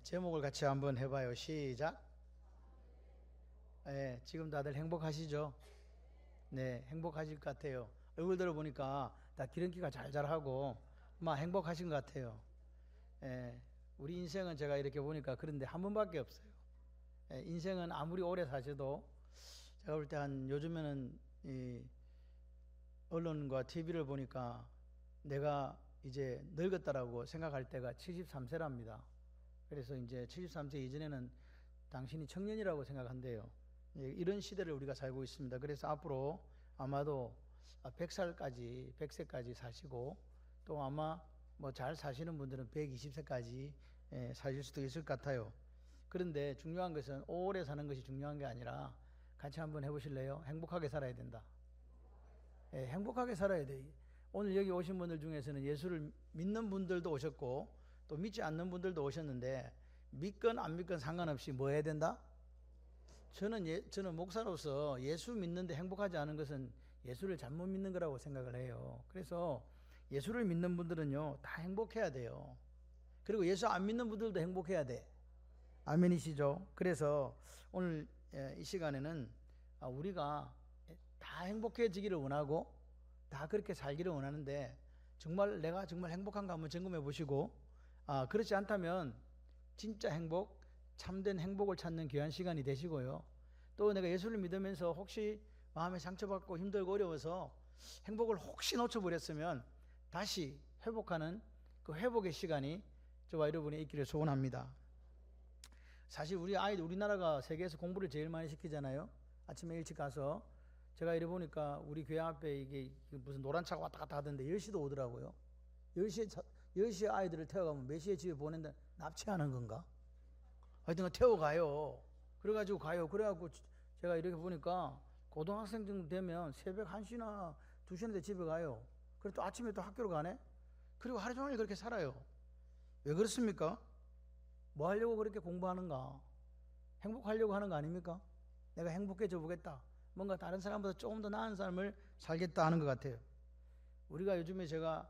제목을 같이 한번 해봐요. 시작. 지금 다들 행복하시죠? 네, 행복하실 것 같아요. 얼굴들을 보니까 다 기름기가 잘잘하고 막 행복하신 것 같아요. 예, 우리 인생은 제가 이렇게 보니까 그런데 한 번밖에 없어요. 인생은 아무리 오래 사셔도 제가 볼 때 한 요즘에는 이 언론과 TV를 보니까 내가 이제 늙었다라고 생각할 때가 73세랍니다. 그래서 이제 73세 이전에는 당신이 청년이라고 생각한대요. 이런 시대를 우리가 살고 있습니다. 그래서 앞으로 아마도 100살까지, 100세까지 사시고 또 아마 뭐 잘 사시는 분들은 120세까지 사실 수도 있을 것 같아요. 그런데 중요한 것은 오래 사는 것이 중요한 게 아니라 같이 한번 해보실래요? 행복하게 살아야 된다. 행복하게 살아야 돼. 오늘 여기 오신 분들 중에서는 예수를 믿는 분들도 오셨고 또 믿지 않는 분들도 오셨는데 믿건 안 믿건 상관없이 뭐 해야 된다? 저는 목사로서 예수 믿는데 행복하지 않은 것은 예수를 잘못 믿는 거라고 생각을 해요. 그래서 예수를 믿는 분들은요, 다 행복해야 돼요. 그리고 예수 안 믿는 분들도 행복해야 돼. 아멘이시죠? 그래서 오늘 이 시간에는 우리가 다 행복해지기를 원하고 다 그렇게 살기를 원하는데 정말 내가 정말 행복한가 한번 점검해 보시고 그렇지 않다면 진짜 행복, 참된 행복을 찾는 귀한 시간이 되시고요. 또 내가 예수를 믿으면서 혹시 마음에 상처받고 힘들고 어려워서 행복을 혹시 놓쳐버렸으면 다시 회복하는 그 회복의 시간이 저와 여러분이 있기를 소원합니다. 사실 우리 아이들, 우리나라가 세계에서 공부를 제일 많이 시키잖아요. 아침에 일찍 가서 제가 이래 보니까 우리 교회 앞에 이게 무슨 노란 차가 왔다 갔다 하던데 10시도 오더라고요. 10시에 아이들을 태워가면 몇 시에 집에 보낸다? 납치하는 건가? 하여튼 태워가요. 그래가지고 가요. 그래갖고 제가 이렇게 보니까 고등학생 정도 되면 새벽 1시나 2시나 집에 가요. 그리고 또 아침에 또 학교로 가네? 그리고 하루 종일 그렇게 살아요. 왜 그렇습니까? 뭐 하려고 그렇게 공부하는가? 행복하려고 하는 거 아닙니까? 내가 행복해져 보겠다. 뭔가 다른 사람보다 조금 더 나은 삶을 살겠다 하는 것 같아요. 우리가 요즘에 제가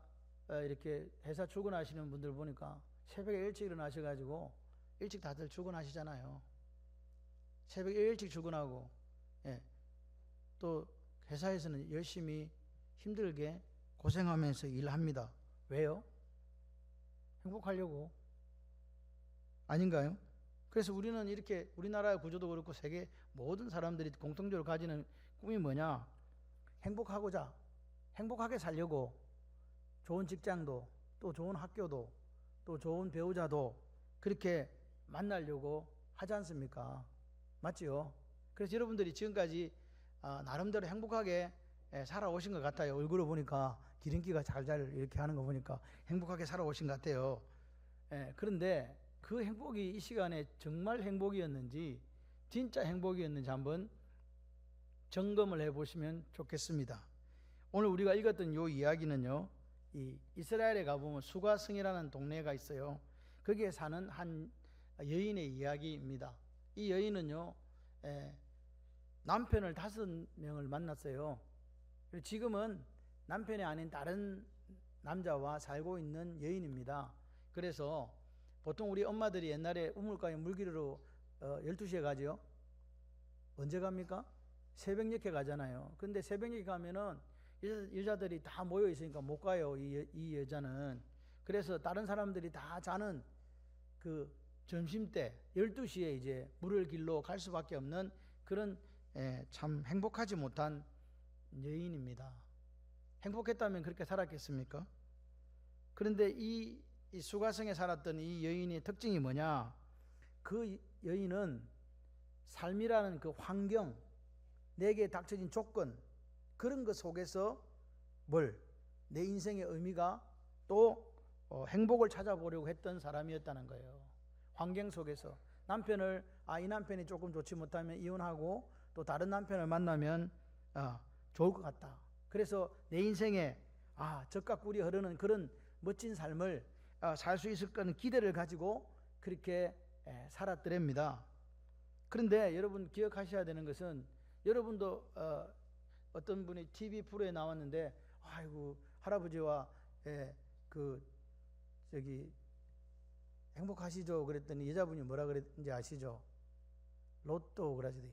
이렇게 회사 출근하시는 분들 보니까 새벽에 일찍 일어나셔가지고 일찍 다들 출근하시잖아요. 새벽에 일찍 출근하고 또 회사에서는 열심히 힘들게 고생하면서 일합니다. 왜요? 행복하려고. 아닌가요? 그래서 우리는 이렇게 우리나라의 구조도 그렇고 세계 모든 사람들이 공통적으로 가지는 꿈이 뭐냐? 행복하고자, 행복하게 살려고 좋은 직장도 또 좋은 학교도 또 좋은 배우자도 그렇게 만나려고 하지 않습니까? 맞지요? 그래서 여러분들이 지금까지 나름대로 행복하게 살아오신 것 같아요. 얼굴을 보니까 기름기가 잘잘 이렇게 하는 거 보니까 행복하게 살아오신 것 같아요. 그런데 그 행복이 이 시간에 정말 행복이었는지 진짜 행복이었는지 한번 점검을 해보시면 좋겠습니다. 오늘 우리가 읽었던 이 이야기는요, 이 이스라엘에 가보면 수가성이라는 동네가 있어요. 거기에 사는 한 여인의 이야기입니다. 이 여인은요, 남편을 5명을 만났어요. 지금은 남편이 아닌 다른 남자와 살고 있는 여인입니다. 그래서 보통 우리 엄마들이 옛날에 우물가에 물 기르러 12시에 가죠. 언제 갑니까? 새벽녘에 가잖아요. 근데 새벽녘에 가면은 여자들이 다 모여 있으니까 못 가요. 이 여자는. 그래서 다른 사람들이 다 자는 그 점심때 12시에 이제 물을 길러 갈 수밖에 없는 그런 참 행복하지 못한 여인입니다. 행복했다면 그렇게 살았겠습니까? 그런데 이 수가성에 살았던 이 여인의 특징이 뭐냐? 그 여인은 삶이라는 그 환경, 내게 닥쳐진 조건, 그런 것 속에서 내 인생의 의미가 또 행복을 찾아보려고 했던 사람이었다는 거예요. 환경 속에서 남편을 이 남편이 조금 좋지 못하면 이혼하고 또 다른 남편을 만나면 좋을 것 같다. 그래서 내 인생에 젖과 꿀이 흐르는 그런 멋진 삶을 살 수 있을 거는 기대를 가지고 그렇게 살았더랍니다. 그런데 여러분 기억하셔야 되는 것은 여러분도 어떤 분이 TV 프로에 나왔는데 아이고 할아버지와 행복하시죠? 그랬더니 여자분이 뭐라 그랬는지 아시죠? 로또 그러지.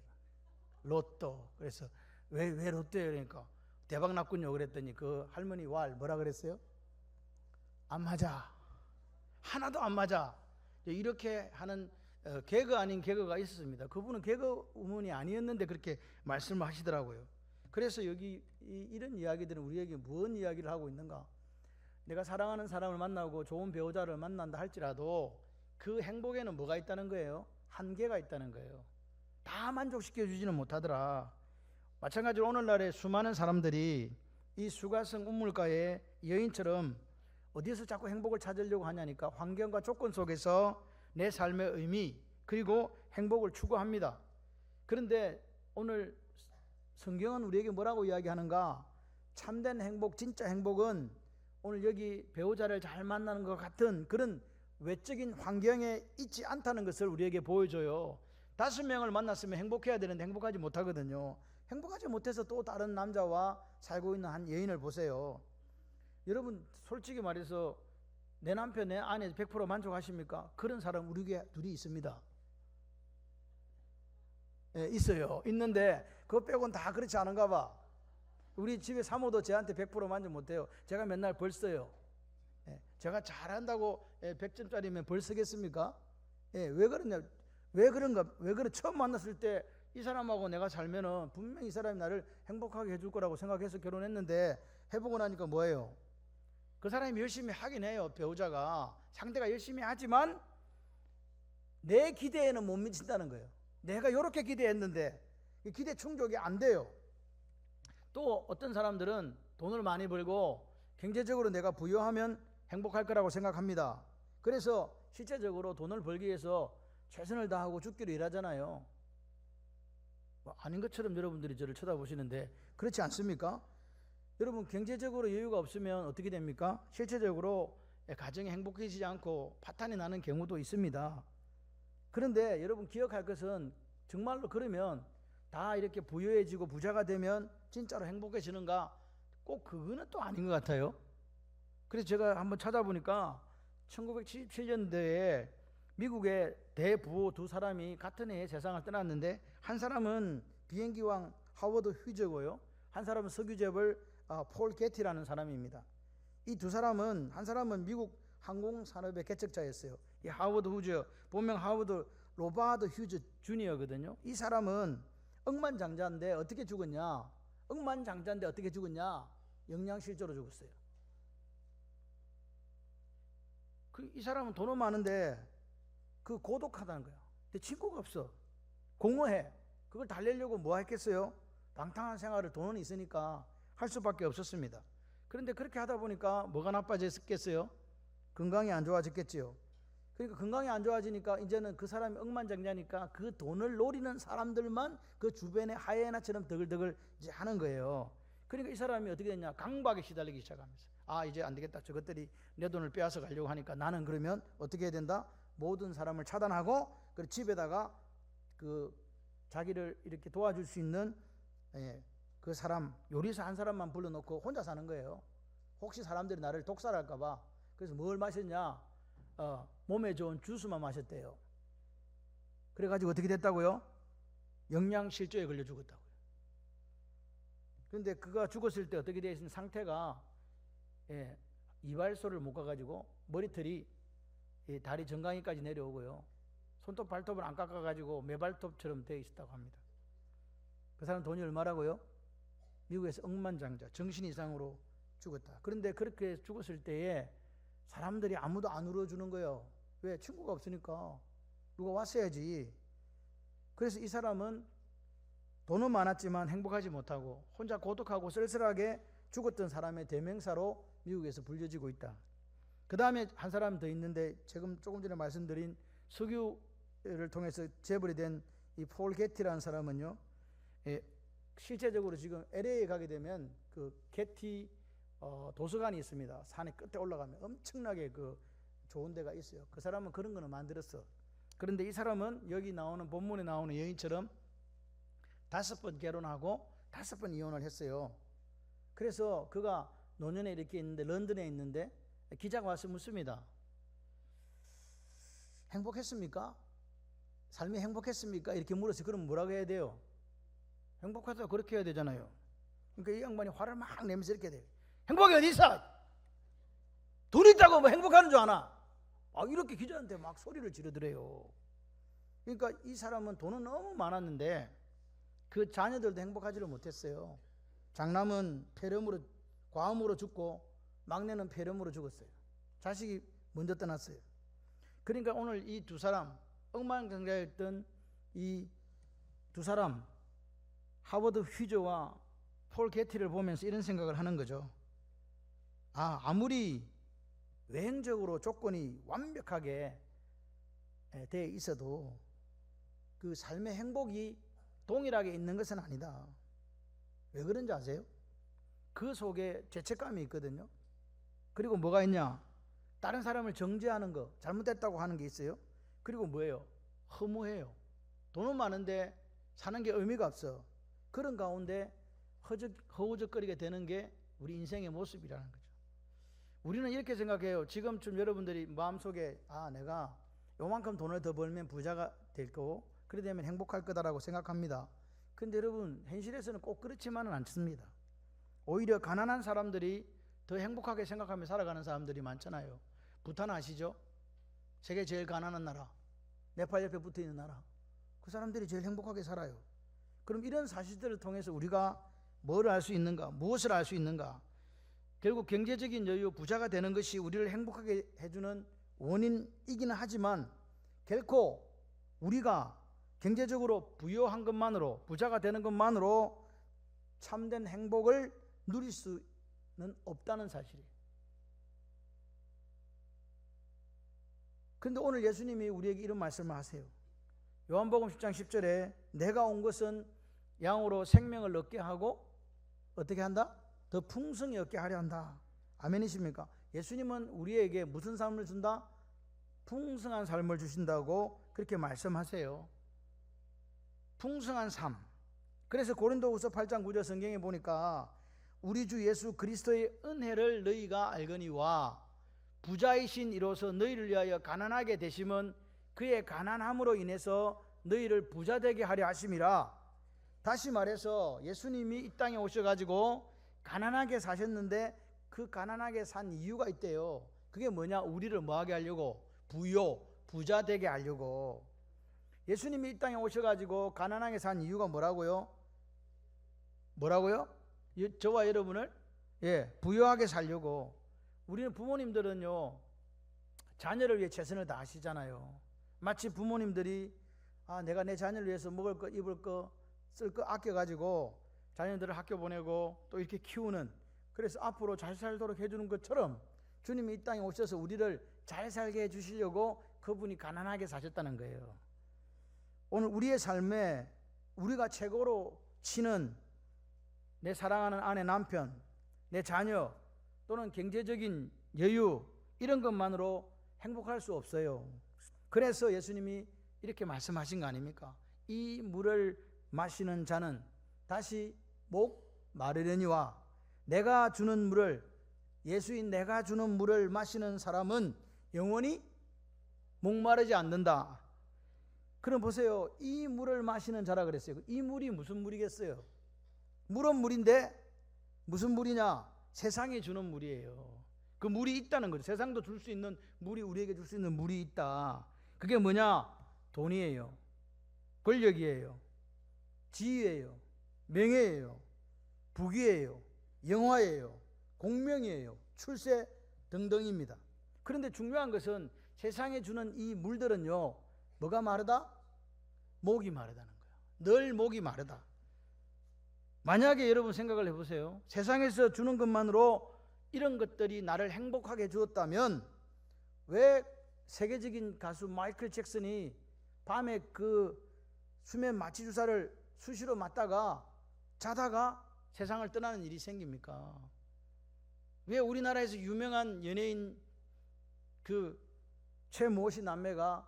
로또. 그래서 왜 로또예요? 그러니까 대박 났군요. 그랬더니 그 할머니 뭐라 그랬어요? 안 맞아. 하나도 안 맞아. 이렇게 하는 개그 아닌 개그가 있었습니다. 그분은 개그우먼이 아니었는데 그렇게 말씀을 하시더라고요. 그래서 여기 이런 이야기들은 우리에게 무슨 이야기를 하고 있는가? 내가 사랑하는 사람을 만나고 좋은 배우자를 만난다 할지라도 그 행복에는 뭐가 있다는 거예요? 한계가 있다는 거예요. 다 만족시켜 주지는 못하더라. 마찬가지로 오늘날의 수많은 사람들이 이 수가성 우물가의 여인처럼 어디서 자꾸 행복을 찾으려고 하냐니까 환경과 조건 속에서 내 삶의 의미 그리고 행복을 추구합니다. 그런데 오늘 성경은 우리에게 뭐라고 이야기하는가? 참된 행복, 진짜 행복은 오늘 여기 배우자를 잘 만나는 것 같은 그런 외적인 환경에 있지 않다는 것을 우리에게 보여줘요. 5명을 만났으면 행복해야 되는데 행복하지 못하거든요. 행복하지 못해서 또 다른 남자와 살고 있는 한 여인을 보세요. 여러분 솔직히 말해서 내 남편, 내 아내 100% 만족하십니까? 그런 사람 우리 교회에 둘이 있습니다. 예, 있어요. 있는데 그거 빼고는 다 그렇지 않은가 봐. 우리 집에 사모도 저한테 100% 만족 못해요. 제가 맨날 벌 써요. 예, 제가 잘한다고 100점짜리면 벌 쓰겠습니까? 예, 왜 그러냐? 왜 그런가? 왜 그래? 처음 만났을 때 이 사람하고 내가 살면은 분명히 이 사람이 나를 행복하게 해줄 거라고 생각해서 결혼했는데 해보고 나니까 뭐예요? 그 사람이 열심히 하긴 해요. 배우자가 상대가 열심히 하지만 내 기대에는 못 미친다는 거예요. 내가 이렇게 기대했는데 기대 충족이 안 돼요. 또 어떤 사람들은 돈을 많이 벌고 경제적으로 내가 부유하면 행복할 거라고 생각합니다. 그래서 실제적으로 돈을 벌기 위해서 최선을 다하고 죽기로 일하잖아요. 아닌 것처럼 여러분들이 저를 쳐다보시는데 그렇지 않습니까? 여러분 경제적으로 여유가 없으면 어떻게 됩니까? 실제적으로 가정이 행복해지지 않고 파탄이 나는 경우도 있습니다. 그런데 여러분 기억할 것은 정말로 그러면 다 이렇게 부유해지고 부자가 되면 진짜로 행복해지는가? 꼭 그거는 또 아닌 것 같아요. 그래서 제가 한번 찾아보니까 1977년도에 미국의 대부호 2사람이 같은 해에 세상을 떠났는데 한 사람은 비행기왕 하워드 휴저고요. 한 사람은 석유재벌 폴 게티라는 사람입니다. 이 2사람은 한 사람은 미국 항공산업의 개척자였어요. 이 하워드 휴저, 본명 하워드 로바드 휴저 주니어거든요. 이 사람은 억만장자인데 어떻게 죽었냐? 영양실조로 죽었어요. 이 사람은 돈은 많은데 그 고독하다는 거야. 근데 친구가 없어. 공허해. 그걸 달래려고 뭐 했겠어요? 방탕한 생활을 돈은 있으니까 할 수밖에 없었습니다. 그런데 그렇게 하다 보니까 뭐가 나빠졌겠어요? 건강이 안 좋아졌겠지요. 그러니까 건강이 안 좋아지니까 이제는 그 사람이 억만장자니까 그 돈을 노리는 사람들만 그 주변에 하이에나처럼 더글더글 이제 하는 거예요. 그러니까 이 사람이 어떻게 됐냐? 강박에 시달리기 시작하면서 이제 안 되겠다. 저것들이 내 돈을 빼앗아 가려고 하니까 나는 그러면 어떻게 해야 된다? 모든 사람을 차단하고 그 집에다가 그 자기를 이렇게 도와줄 수 있는 그 사람 요리사 한 사람만 불러놓고 혼자 사는 거예요. 혹시 사람들이 나를 독살할까 봐. 그래서 뭘 마셨냐? 몸에 좋은 주스만 마셨대요. 그래가지고 어떻게 됐다고요? 영양실조에 걸려 죽었다고요. 그런데 그가 죽었을 때 어떻게 되어 있는 상태가 이발소를 못 가가지고 머리털이 다리 정강이까지 내려오고요. 손톱 발톱을 안 깎아가지고 매발톱처럼 되어 있었다고 합니다. 그 사람 돈이 얼마라고요? 미국에서 억만장자, 정신 이상으로 죽었다. 그런데 그렇게 죽었을 때에 사람들이 아무도 안 울어주는 거예요. 왜? 친구가 없으니까. 누가 왔어야지. 그래서 이 사람은 돈은 많았지만 행복하지 못하고 혼자 고독하고 쓸쓸하게 죽었던 사람의 대명사로 미국에서 불려지고 있다. 그 다음에 한 사람 더 있는데 지금 조금 전에 말씀드린 석유를 통해서 재벌이 된 이 폴 게티라는 사람은요, 실제적으로 지금 LA에 가게 되면 그 게티 도서관이 있습니다. 산의 끝에 올라가면 엄청나게 그 좋은 데가 있어요. 그 사람은 그런 거는 만들었어. 그런데 이 사람은 여기 나오는 본문에 나오는 여인처럼 5번 결혼하고 5번 이혼을 했어요. 그래서 그가 노년에 이렇게 있는데 런던에 있는데 기자가 와서 묻습니다. 행복했습니까? 삶이 행복했습니까? 이렇게 물었어요. 그럼 뭐라고 해야 돼요? 행복하다 그렇게 해야 되잖아요. 그러니까 이 양반이 화를 막 내면서 이렇게 돼요. 행복이 어디 있어? 돈 있다고 뭐 행복하는 줄 아나? 이렇게 기자한테 막 소리를 지르더래요. 그러니까 이 사람은 돈은 너무 많았는데 그 자녀들도 행복하지를 못했어요. 장남은 폐렴으로, 과음으로 죽고 막내는 폐렴으로 죽었어요. 자식이 먼저 떠났어요. 그러니까 오늘 이 두 사람, 억만장자였던 이 두 사람, 하버드 휘저와 폴 게티를 보면서 이런 생각을 하는 거죠. 아무리 외형적으로 조건이 완벽하게 돼 있어도 그 삶의 행복이 동일하게 있는 것은 아니다. 왜 그런지 아세요? 그 속에 죄책감이 있거든요. 그리고 뭐가 있냐? 다른 사람을 정죄하는 거, 잘못됐다고 하는 게 있어요. 그리고 뭐예요? 허무해요. 돈은 많은데 사는 게 의미가 없어. 그런 가운데 허우적거리게 되는 게 우리 인생의 모습이라는 거죠. 우리는 이렇게 생각해요. 지금쯤 여러분들이 마음속에 내가 요만큼 돈을 더 벌면 부자가 될 거고 그래 되면 행복할 거다라고 생각합니다. 근데 여러분 현실에서는 꼭 그렇지만은 않습니다. 오히려 가난한 사람들이 더 행복하게 생각하며 살아가는 사람들이 많잖아요. 부탄 아시죠? 세계 제일 가난한 나라, 네팔 옆에 붙어있는 나라. 그 사람들이 제일 행복하게 살아요. 그럼 이런 사실들을 통해서 우리가 뭘 알 수 있는가? 무엇을 알 수 있는가? 결국 경제적인 여유, 부자가 되는 것이 우리를 행복하게 해주는 원인이기는 하지만 결코 우리가 경제적으로 부유한 것만으로, 부자가 되는 것만으로 참된 행복을 누릴 수는 없다는 사실이에요. 그런데 오늘 예수님이 우리에게 이런 말씀을 하세요. 요한복음 10장 10절에 내가 온 것은 양으로 생명을 얻게 하고 어떻게 한다? 더 풍성히 얻게 하려 한다. 아멘이십니까? 예수님은 우리에게 무슨 삶을 준다? 풍성한 삶을 주신다고 그렇게 말씀하세요. 풍성한 삶. 그래서 고린도후서 8장 9절 성경에 보니까 우리 주 예수 그리스도의 은혜를 너희가 알거니와 부자이신 이로서 너희를 위하여 가난하게 되심은 그의 가난함으로 인해서 너희를 부자되게 하려 하심이라. 다시 말해서 예수님이 이 땅에 오셔가지고 가난하게 사셨는데 그 가난하게 산 이유가 있대요. 그게 뭐냐? 우리를 뭐하게 하려고? 부자 되게 하려고. 예수님이 이 땅에 오셔가지고 가난하게 산 이유가 뭐라고요? 저와 여러분을 부유하게 살려고. 우리는 부모님들은요 자녀를 위해 최선을 다하시잖아요. 마치 부모님들이 내가 내 자녀를 위해서 먹을 거, 입을 거, 쓸 거 아껴가지고 자녀들을 학교 보내고 또 이렇게 키우는, 그래서 앞으로 잘 살도록 해주는 것처럼 주님이 이 땅에 오셔서 우리를 잘 살게 해주시려고 그분이 가난하게 사셨다는 거예요. 오늘 우리의 삶에 우리가 최고로 치는 내 사랑하는 아내, 남편, 내 자녀 또는 경제적인 여유, 이런 것만으로 행복할 수 없어요. 그래서 예수님이 이렇게 말씀하신 거 아닙니까? 이 물을 마시는 자는 다시 목 마르려니와 내가 주는 물을, 예수인 내가 주는 물을 마시는 사람은 영원히 목마르지 않는다. 그럼 보세요. 이 물을 마시는 자라 그랬어요. 이 물이 무슨 물이겠어요? 물은 물인데 무슨 물이냐? 세상이 주는 물이에요. 그 물이 있다는 거죠. 세상도 줄 수 있는 물이, 우리에게 줄 수 있는 물이 있다. 그게 뭐냐? 돈이에요. 권력이에요. 지위예요. 명예예요. 부귀예요. 영화예요. 공명이에요. 출세 등등입니다. 그런데 중요한 것은 세상에 주는 이 물들은요, 뭐가 마르다? 목이 마르다는 거예요. 늘 목이 마르다. 만약에 여러분 생각을 해보세요. 세상에서 주는 것만으로 이런 것들이 나를 행복하게 주었다면 왜 세계적인 가수 마이클 잭슨이 밤에 그 수면 마취 주사를 수시로 맞다가 자다가 세상을 떠나는 일이 생깁니까? 왜 우리나라에서 유명한 연예인 그 최모 씨 남매가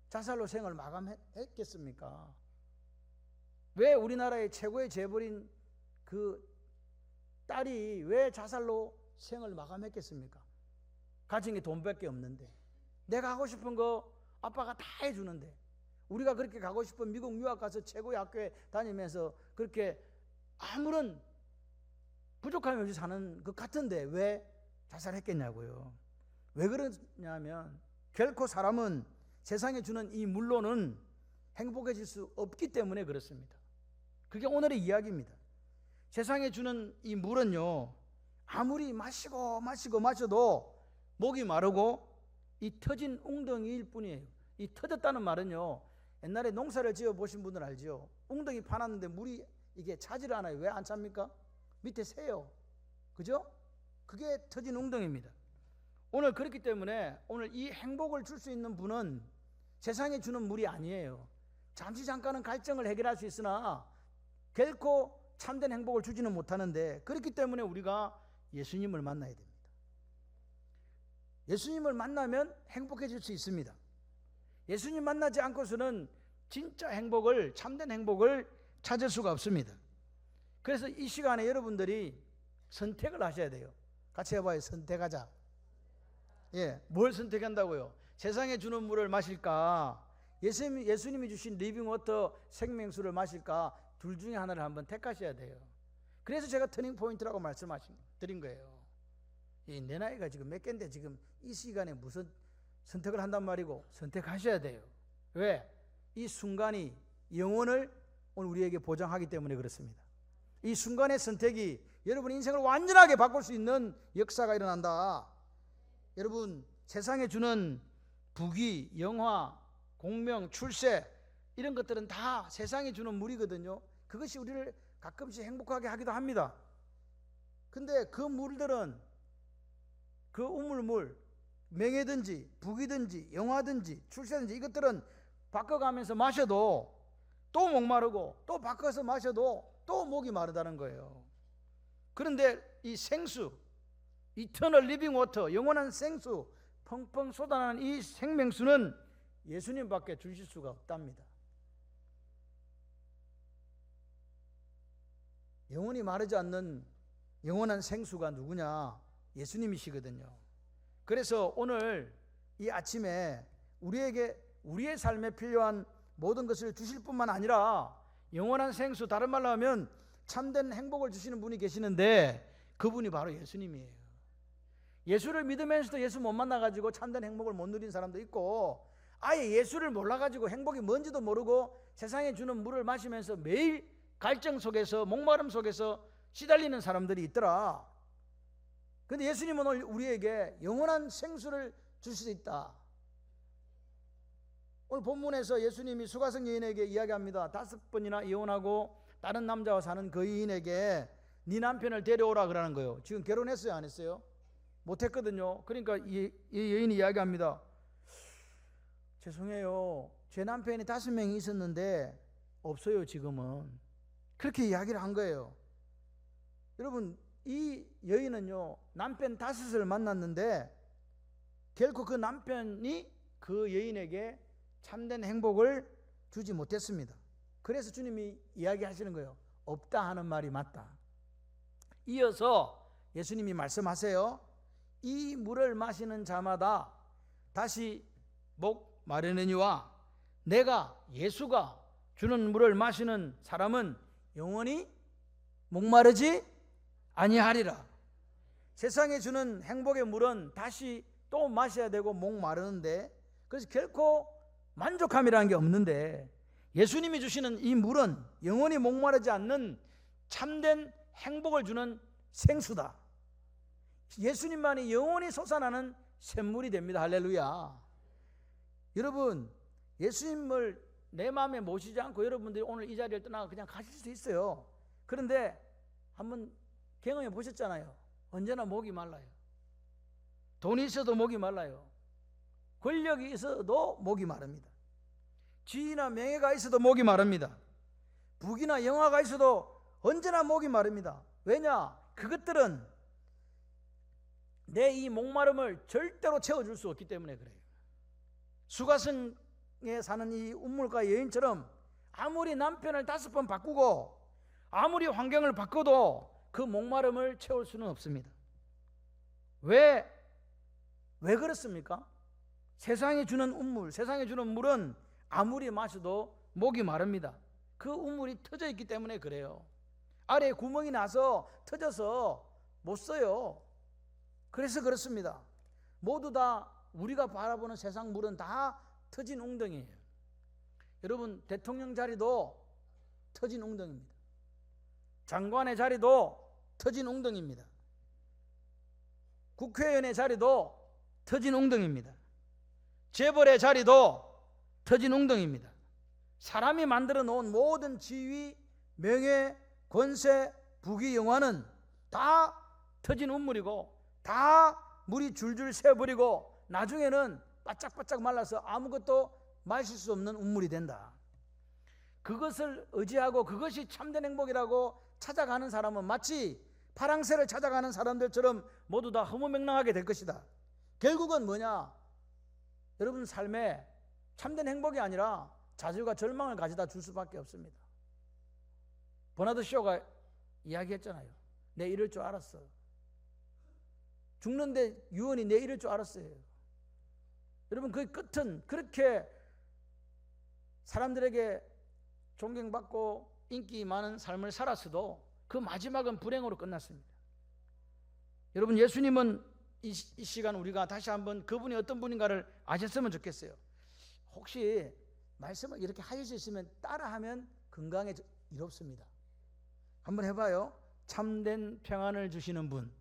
자살로 생을 마감했겠습니까? 왜 우리나라의 최고의 재벌인 그 딸이 왜 자살로 생을 마감했겠습니까? 가진 게 돈밖에 없는데. 내가 하고 싶은 거 아빠가 다 해주는데, 우리가 그렇게 가고 싶은 미국 유학 가서 최고의 학교에 다니면서 그렇게 아무런 부족함이 없이 사는 것 같은데 왜 자살했겠냐고요. 왜 그러냐면 결코 사람은 세상에 주는 이 물로는 행복해질 수 없기 때문에 그렇습니다. 그게 오늘의 이야기입니다. 세상에 주는 이 물은요, 아무리 마셔도 목이 마르고 이 터진 웅덩이일 뿐이에요. 이 터졌다는 말은요, 옛날에 농사를 지어 보신 분들 알죠? 웅덩이 파놨는데 물이 이게 차지를 않아요. 왜 안 찹니까? 밑에 새요. 그죠? 그게 터진 웅덩이입니다. 오늘 그렇기 때문에 오늘 이 행복을 줄 수 있는 분은 세상에 주는 물이 아니에요. 잠깐은 갈증을 해결할 수 있으나 결코 참된 행복을 주지는 못하는데, 그렇기 때문에 우리가 예수님을 만나야 됩니다. 예수님을 만나면 행복해질 수 있습니다. 예수님 만나지 않고서는 진짜 행복을, 참된 행복을 찾을 수가 없습니다. 그래서 이 시간에 여러분들이 선택을 하셔야 돼요. 같이 해봐요. 선택하자. 예, 뭘 선택한다고요? 세상에 주는 물을 마실까? 예수님이 주신 리빙워터 생명수를 마실까? 둘 중에 하나를 한번 택하셔야 돼요. 그래서 제가 터닝 포인트라고 말씀드린 거예요. 내 나이가 지금 몇 개인데 지금 이 시간에 무슨 선택을 한단 말이고, 선택하셔야 돼요. 왜? 이 순간이 영혼을 오늘 우리에게 보장하기 때문에 그렇습니다. 이 순간의 선택이 여러분 인생을 완전하게 바꿀 수 있는 역사가 일어난다. 여러분, 세상에 주는 부귀, 영화, 공명, 출세, 이런 것들은 다 세상에 주는 물이거든요. 그것이 우리를 가끔씩 행복하게 하기도 합니다. 근데 그 물들은, 그 우물물, 명예든지 부귀든지 영화든지 출세든지 이것들은 바꿔가면서 마셔도 또 목마르고, 또 바꿔서 마셔도 또 목이 마르다는 거예요. 그런데 이 생수, 이터널 리빙 워터, 영원한 생수, 펑펑 쏟아나는 이 생명수는 예수님밖에 주실 수가 없답니다. 영원히 마르지 않는 영원한 생수가 누구냐? 예수님이시거든요. 그래서 오늘 이 아침에 우리에게 우리의 삶에 필요한 모든 것을 주실 뿐만 아니라 영원한 생수, 다른 말로 하면 참된 행복을 주시는 분이 계시는데 그분이 바로 예수님이에요. 예수를 믿으면서도 예수 못 만나가지고 참된 행복을 못 누린 사람도 있고, 아예 예수를 몰라가지고 행복이 뭔지도 모르고 세상에 주는 물을 마시면서 매일 갈증 속에서, 목마름 속에서 시달리는 사람들이 있더라. 그런데 예수님은 오늘 우리에게 영원한 생수를 줄 수 있다. 오늘 본문에서 예수님이 수가성 여인에게 이야기합니다. 5번이나 이혼하고 다른 남자와 사는 그 여인에게 네 남편을 데려오라 그러는 거예요. 지금 결혼했어요, 안 했어요? 못했거든요. 그러니까 이 여인이 이야기합니다. 죄송해요, 제 남편이 5명이 있었는데 없어요 지금은. 그렇게 이야기를 한 거예요. 여러분, 이 여인은요, 남편 5을 만났는데 결코 그 남편이 그 여인에게 참된 행복을 주지 못했습니다. 그래서 주님이 이야기하시는 거예요. 없다 하는 말이 맞다. 이어서 예수님이 말씀하세요. 이 물을 마시는 자마다 다시 목 마르느니와 내가, 예수가 주는 물을 마시는 사람은 영원히 목마르지 아니하리라. 세상에 주는 행복의 물은 다시 또 마셔야 되고 목마르는데, 그래서 결코 만족함이라는 게 없는데, 예수님이 주시는 이 물은 영원히 목마르지 않는 참된 행복을 주는 생수다. 예수님만이 영원히 솟아나는 샘물이 됩니다. 할렐루야. 여러분, 예수님을 내 마음에 모시지 않고 여러분들이 오늘 이 자리를 떠나가 그냥 가실 수 있어요. 그런데 한번 경험해 보셨잖아요. 언제나 목이 말라요. 돈이 있어도 목이 말라요. 권력이 있어도 목이 마릅니다. 지위나 명예가 있어도 목이 마릅니다. 부귀나 영화가 있어도 언제나 목이 마릅니다. 왜냐? 그것들은 내 이 목마름을 절대로 채워줄 수 없기 때문에 그래요. 수가성에 사는 이 운물가 여인처럼 아무리 남편을 5번 바꾸고 아무리 환경을 바꿔도 그 목마름을 채울 수는 없습니다. 왜 그렇습니까? 세상이 주는 우물, 세상이 주는 물은 아무리 마셔도 목이 마릅니다. 그 우물이 터져 있기 때문에 그래요. 아래에 구멍이 나서 터져서 못 써요. 그래서 그렇습니다. 모두 다 우리가 바라보는 세상 물은 다 터진 웅덩이에요. 여러분, 대통령 자리도 터진 웅덩이입니다. 장관의 자리도 터진 웅덩이입니다. 국회의원의 자리도 터진 웅덩이입니다. 재벌의 자리도 터진 웅덩이입니다. 사람이 만들어 놓은 모든 지위, 명예, 권세, 부귀, 영화는 다 터진 우물이고 다 물이 줄줄 새버리고 나중에는 바짝바짝 말라서 아무것도 마실 수 없는 우물이 된다. 그것을 의지하고 그것이 참된 행복이라고 찾아가는 사람은 마치 파랑새를 찾아가는 사람들처럼 모두 다 허무맹랑하게 될 것이다. 결국은 뭐냐? 여러분 삶에 참된 행복이 아니라 좌절과 절망을 가져다 줄 수밖에 없습니다. 버나드 쇼가 이야기했잖아요. 내 이럴 줄 알았어. 죽는데 유언이 내 이럴 줄 알았어요. 여러분 그 끝은 그렇게 사람들에게 존경받고 인기 많은 삶을 살았어도 그 마지막은 불행으로 끝났습니다. 여러분 예수님은 이 시간 우리가 다시 한번 그분이 어떤 분인가를 아셨으면 좋겠어요. 혹시 말씀을 이렇게 하실 수 있으면 따라하면 건강에 이롭습니다. 한번 해봐요. 참된 평안을 주시는 분.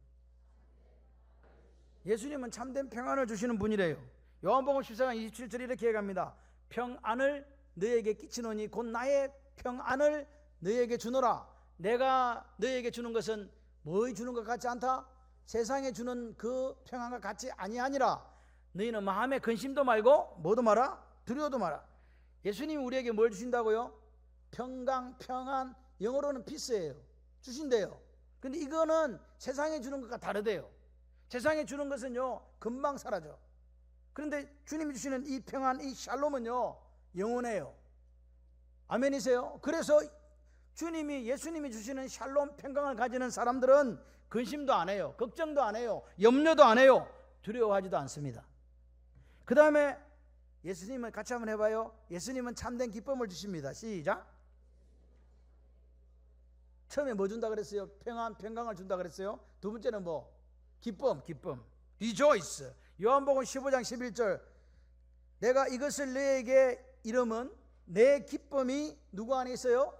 예수님은 참된 평안을 주시는 분이래요. 요한복음 14장 27절 이렇게 얘기합니다. 평안을 너에게 끼치노니 곧 나의 평안을 너에게 주노라. 내가 너에게 주는 것은 뭐 주는 것 같지 않다? 세상에 주는 그 평안과 같이 아니하니라. 너희는 마음에 근심도 말고 뭐도 마라? 두려워도 마라. 예수님이 우리에게 뭘 주신다고요? 평강, 평안, 영어로는 피스예요. 주신대요. 근데 이거는 세상에 주는 것과 다르대요. 세상에 주는 것은요 금방 사라져. 그런데 주님이 주시는 이 평안, 이 샬롬은요 영원해요. 아멘이세요? 그래서 예수님이 주시는 샬롬 평강을 가지는 사람들은 근심도 안 해요. 걱정도 안 해요. 염려도 안 해요. 두려워하지도 않습니다. 그 다음에 예수님은 같이 한번 해봐요. 예수님은 참된 기쁨을 주십니다. 시작. 처음에 뭐 준다 그랬어요? 평안, 평강을 준다 그랬어요. 두 번째는 뭐? 기쁨. Rejoice. 요한복음 15장 11절. 내가 이것을 너에게 이름은 내 기쁨이 누구 안에 있어요?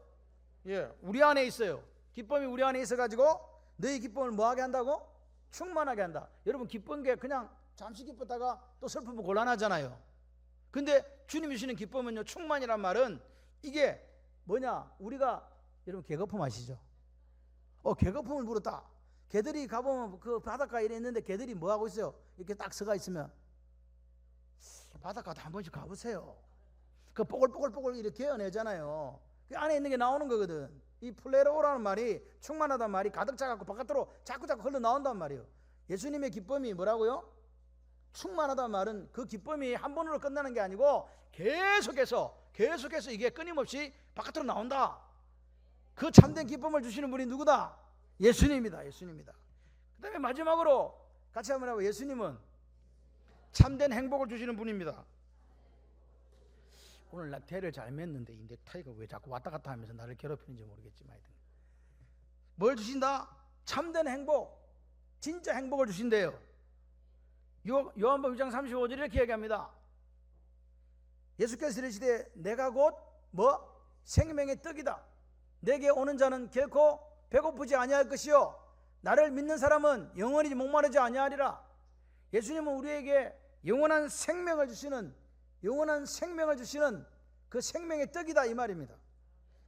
예, 우리 안에 있어요. 기쁨이 우리 안에 있어가지고 너희 기쁨을 뭐하게 한다고? 충만하게 한다. 여러분 기쁜 게 그냥 잠시 기뻤다가 또 슬프면 곤란하잖아요. 근데 주님이 주시는 기쁨은요 충만이란 말은 이게 뭐냐? 우리가 여러분 개거품 아시죠? 개거품을 물었다. 개들이 가보면 그 바닷가에 있는데 개들이 뭐 하고 있어요? 이렇게 딱 서가 있으면 바닷가도 한 번씩 가보세요. 그 뽀글뽀글 이렇게 해내잖아요. 그 안에 있는 게 나오는 거거든. 이 플레로라는 말이 충만하단 말이 가득 차갖고 바깥으로 자꾸 흘러나온단 말이에요. 예수님의 기쁨이 뭐라고요? 충만하단 말은 그 기쁨이 한 번으로 끝나는 게 아니고 계속해서 이게 끊임없이 바깥으로 나온다. 그 참된 기쁨을 주시는 분이 누구다? 예수님이다. 그 다음에 마지막으로 같이 한번 해봐요. 예수님은 참된 행복을 주시는 분입니다. 오늘 나 대를 잘 맸는데 이 넥타이가 왜 자꾸 왔다 갔다 하면서 나를 괴롭히는지 모르겠지만 뭘 주신다? 참된 행복, 진짜 행복을 주신대요. 요한복음 6장 35절 이렇게 얘기합니다. 예수께서 이르시되 내가 곧 뭐? 생명의 떡이다. 내게 오는 자는 결코 배고프지 아니할 것이요 나를 믿는 사람은 영원히 목마르지 아니하리라. 예수님은 우리에게 영원한 생명을 주시는 그 생명의 떡이다 이 말입니다.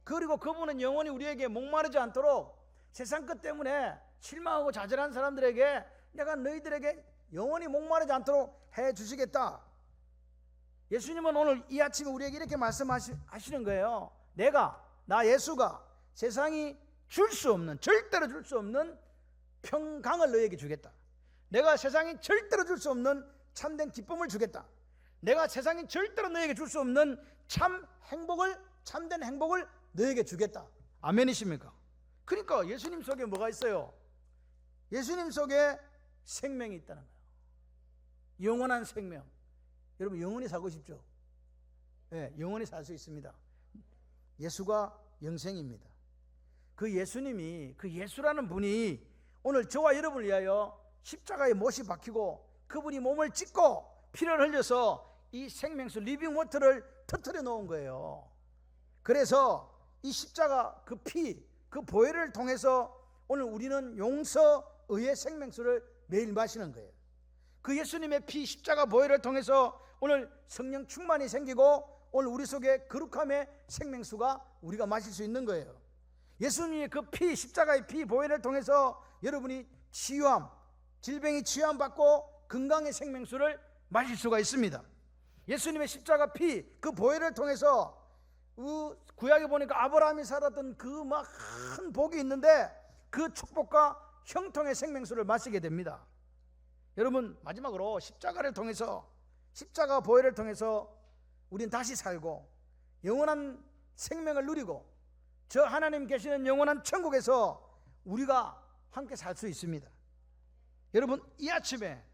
그리고 그분은 영원히 우리에게 목마르지 않도록 세상 것 때문에 실망하고 좌절한 사람들에게 내가 너희들에게 영원히 목마르지 않도록 해 주시겠다. 예수님은 오늘 이 아침에 우리에게 이렇게 말씀하시는 거예요. 나 예수가 세상이 절대로 줄 수 없는 평강을 너희에게 주겠다. 내가 세상이 절대로 줄 수 없는 참된 기쁨을 주겠다. 내가 세상이 절대로 너에게 줄 수 없는 참된 행복을 너에게 주겠다. 아멘이십니까? 그러니까 예수님 속에 뭐가 있어요? 예수님 속에 생명이 있다는 거예요. 영원한 생명. 여러분 영원히 살고 싶죠? 네, 영원히 살 수 있습니다. 예수가 영생입니다. 그 예수님이, 그 예수라는 분이 오늘 저와 여러분을 위하여 십자가에 못이 박히고 그분이 몸을 찢고 피를 흘려서 이 생명수 리빙 워터를 터뜨려 놓은 거예요. 그래서 이 십자가 그 피, 그 보혈을 통해서 오늘 우리는 용서, 의의 생명수를 매일 마시는 거예요. 그 예수님의 피, 십자가 보혈을 통해서 오늘 성령 충만이 생기고 오늘 우리 속에 거룩함의 생명수가 우리가 마실 수 있는 거예요. 예수님의 그 피, 십자가의 피, 보혈을 통해서 여러분이 치유함, 질병이 치유함받고 건강의 생명수를 마실 수가 있습니다. 예수님의 십자가 피, 그 보혈을 통해서 구약에 보니까 아브라함이 살았던 그 막 큰 복이 있는데 그 축복과 형통의 생명수를 마시게 됩니다. 여러분 마지막으로 십자가를 통해서, 십자가 보혈을 통해서 우리는 다시 살고 영원한 생명을 누리고 저 하나님 계시는 영원한 천국에서 우리가 함께 살 수 있습니다. 여러분 이 아침에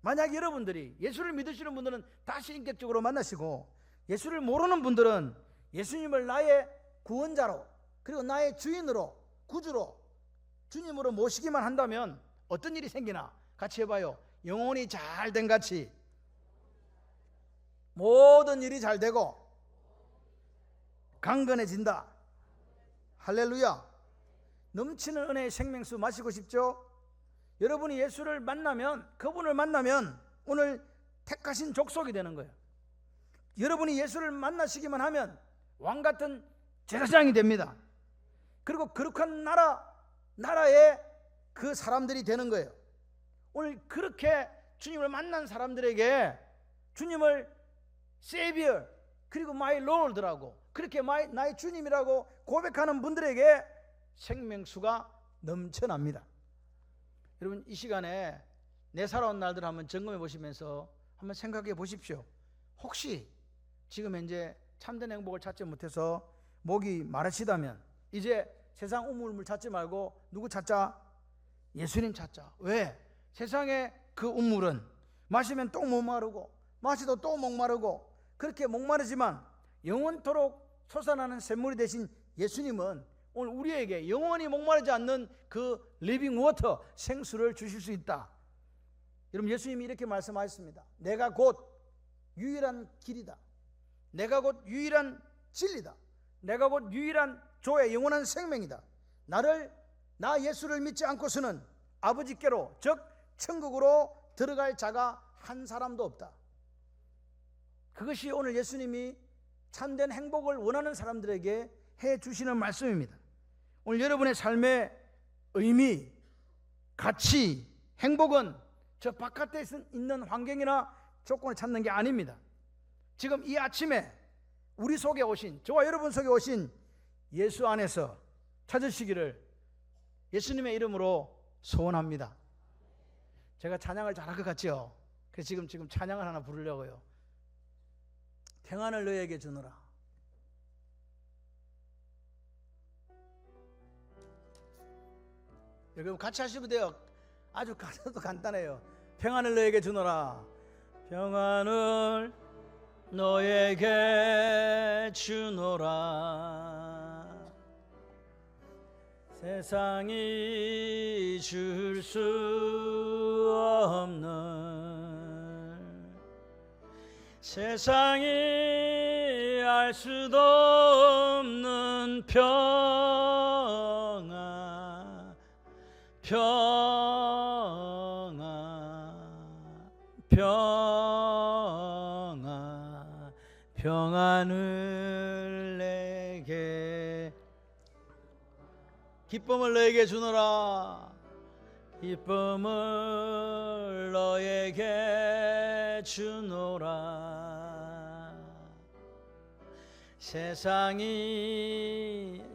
만약 여러분들이 예수를 믿으시는 분들은 다시 인격적으로 만나시고, 예수를 모르는 분들은 예수님을 나의 구원자로 그리고 나의 주인으로, 구주로, 주님으로 모시기만 한다면 어떤 일이 생기나 같이 해봐요. 영혼이 잘된 같이 모든 일이 잘 되고 강건해진다. 할렐루야. 넘치는 은혜의 생명수 마시고 싶죠? 여러분이 예수를 만나면, 그분을 만나면 오늘 택하신 족속이 되는 거예요. 여러분이 예수를 만나시기만 하면 왕같은 제사장이 됩니다. 그리고 거룩한 나라의 그 사람들이 되는 거예요. 오늘 그렇게 주님을 만난 사람들에게 주님을 세이비어 그리고 마이 롤드라고, 그렇게 나의 주님이라고 고백하는 분들에게 생명수가 넘쳐납니다. 여러분 이 시간에 내 살아온 날들 한번 점검해 보시면서 한번 생각해 보십시오. 혹시 지금 현재 참된 행복을 찾지 못해서 목이 마르시다면 이제 세상 우물물 찾지 말고 누구 찾자? 예수님 찾자. 왜? 세상의 그 우물은 마시면 또 목마르고 마시도 또 목마르고, 그렇게 목마르지만 영원토록 솟아나는 샘물이 되신 예수님은 오늘 우리에게 영원히 목마르지 않는 그 리빙 워터, 생수를 주실 수 있다. 여러분 예수님이 이렇게 말씀하셨습니다. 내가 곧 유일한 길이다. 내가 곧 유일한 진리다. 내가 곧 유일한 조의 영원한 생명이다. 나 예수를 믿지 않고서는 아버지께로, 즉 천국으로 들어갈 자가 한 사람도 없다. 그것이 오늘 예수님이 참된 행복을 원하는 사람들에게 해 주시는 말씀입니다. 오늘 여러분의 삶의 의미, 가치, 행복은 저 바깥에 있는 환경이나 조건을 찾는 게 아닙니다. 지금 이 아침에 우리 속에 오신, 저와 여러분 속에 오신 예수 안에서 찾으시기를 예수님의 이름으로 소원합니다. 제가 찬양을 잘할 것 같죠? 그래서 지금 찬양을 하나 부르려고요. 평안을 너에게 주노라. 여러분 같이 하시면 돼요. 아주 가사도 간단해요. 평안을 너에게 주노라. 평안을 너에게 주노라. 세상이 줄 수 없는, 세상이 알 수도 없는 평안, 평안을 내게, 기쁨을 너에게 주노라. 기쁨을 너에게 주노라. 세상이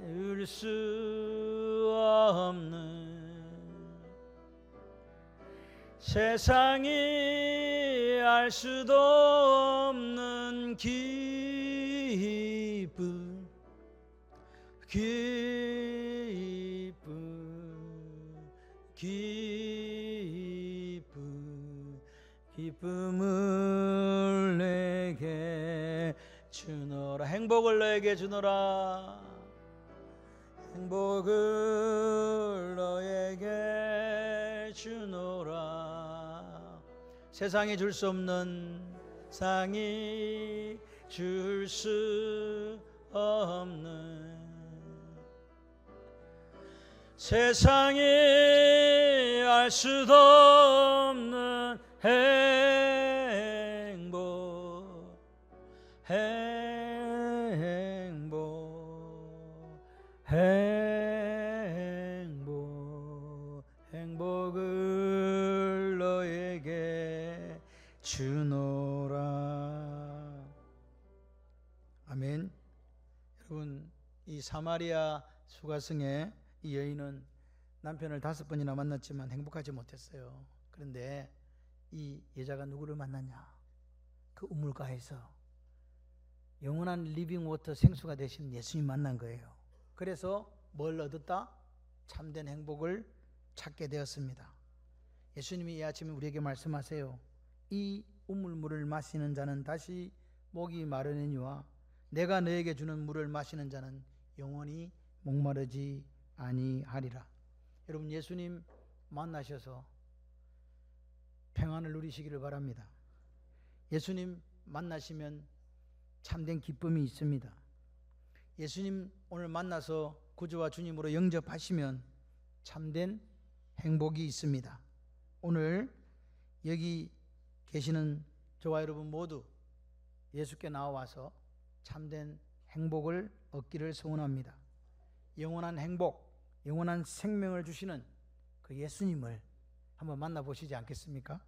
을 수 없는, 세상이 알 수도 없는 기쁨을 행복을 너에게 주노라. 행복을 너에게 주노라. 세상이 줄 수 없는, 세상이 줄 수 없는, 세상이 알 수도 없는 행복, 행복을 너에게 주노라. 아멘. 여러분, 이 사마리아 수가성의 이 여인은 남편을 5번이나 만났지만 행복하지 못했어요. 그런데 이 여자가 누구를 만났냐? 그 우물가에서 영원한 리빙워터 생수가 되신 예수님 만난 거예요. 그래서 뭘 얻었다? 참된 행복을 찾게 되었습니다. 예수님이 이 아침에 우리에게 말씀하세요. 이 우물물을 마시는 자는 다시 목이 마르느니와 내가 너에게 주는 물을 마시는 자는 영원히 목마르지 아니하리라. 여러분, 예수님 만나셔서 평안을 누리시기를 바랍니다. 예수님 만나시면 참된 기쁨이 있습니다. 예수님 오늘 만나서 구주와 주님으로 영접하시면 참된 행복이 있습니다. 오늘 여기 계시는 저와 여러분 모두 예수께 나와서 참된 행복을 얻기를 소원합니다. 영원한 행복, 영원한 생명을 주시는 그 예수님을 한번 만나보시지 않겠습니까?